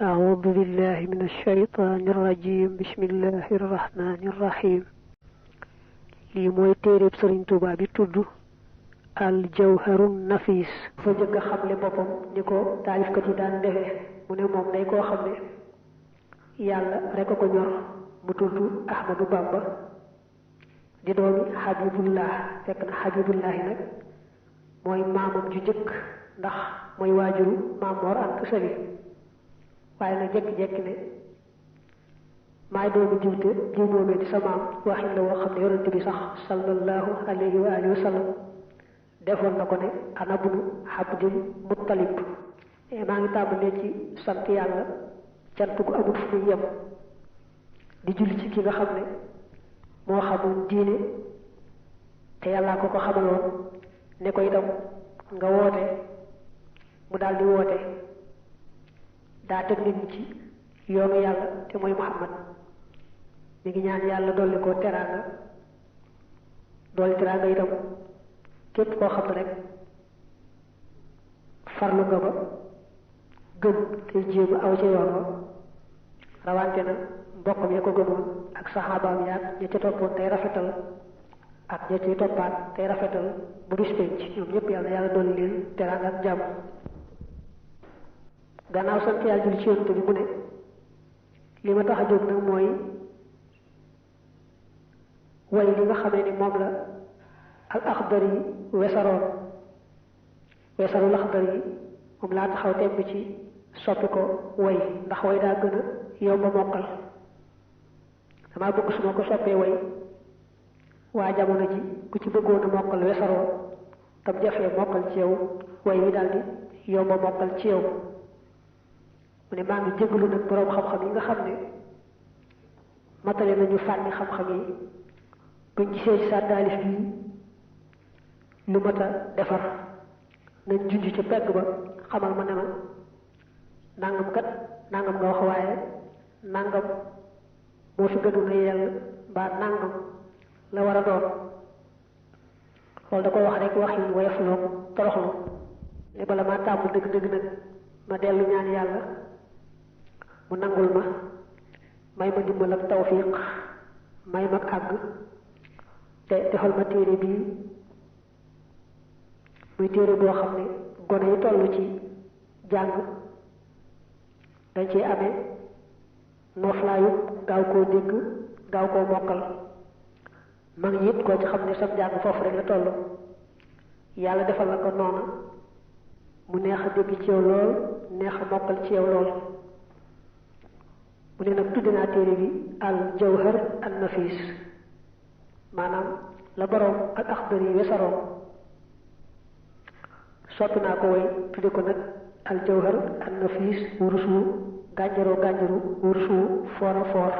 أعوذ بالله من الشيطان الرجيم بسم الله الرحمن الرحيم لي موي تيريب سيرن توبا بي تود الجوهر النفيس فا جëk xamlé bopam niko talif kat yi daan defé mu ne mom day ko xamlé yalla rek ko ñor mu tuddu ahmadu bamba di doomi habibullah fekk na habibullah nak moy mamam ju jëk ndax moy wajuru mamor ak sali waye na jek jek ne may doomi diwte diw moomé di sama waxin la wo xamne yaronte bi sax sallallahu alayhi wa alihi wasallam defon nako ne ana bunu abdul muttalib e ma ngi tabalé ci sant yalla cant ko amul fu yem di julli ci ki nga xamne mo xamul diine te yalla ko ko xamalon ne ko itam nga wote mu daldi wote da tek nit ci yoonu yalla te moy muhammad mi ngi ñaan yalla dolli ko teranga itam képp ko xam rek farlu nga ba gëm te jéem aw ci yoon rawante na mbokkam ya ko gëmoon ak sahabaam yaak ña ca toppoon tey rafetal ak ña ci toppaat tey rafetal bu bis penc ñoom ñëpp yàlla dolli leen teranga ak jàmm gannaaw sant yàlla jul ci yonte bi mu ne li ma tax a jóg nag mooy way li nga xamee ni moom la al axdari wesaru axdari moom laa taxaw temb ci soppi ko way ndax way daa gën a yomb a mokkal dama bëgg su ma ko soppee way waa jamono ji ku ci bëggoon a mokkal wesaroo tam jafee mokkal ci yow way wi daldi yomb a mokkal ci yow mu ne maa ngi jégalu nag boroom xam-xam yi nga xam ne matale nañu fànni xam-xam yi buñ gisee ci sa taalif bi lu mat a defar nañ junj ci pegg ba xamal ma ne ma nangam kat nangam nga wax waaye nangam moo fi gënu na yell mbaa nangam la war a doon loolu da ko wax rek wax yi woyof loog toroxlu ne bala maa tàmm dëgg-dëgg nag ma dellu ñaan yàlla mu nangul ma may ma dimbal ak tawfiq may ma àgg te defal ma téere bii muy téere boo xam ne gone yi toll ci jàng dañ ci amee nooflaayu gaaw koo dégg gaaw koo mokkal mag ñi it koo ci xam ne sam jàng foofu rek la toll yàlla defal la ko noona mu neex a dégg ci yow lool neex a mokkal ci yow lool mu ne nag tudde naa téere bi al jawhar an nafis maanaam la boroom ak axdar yi wesaroon soppi naa ko way tudde ko nag al jawhar an nafis wurusu gànjaru wurusu foora foor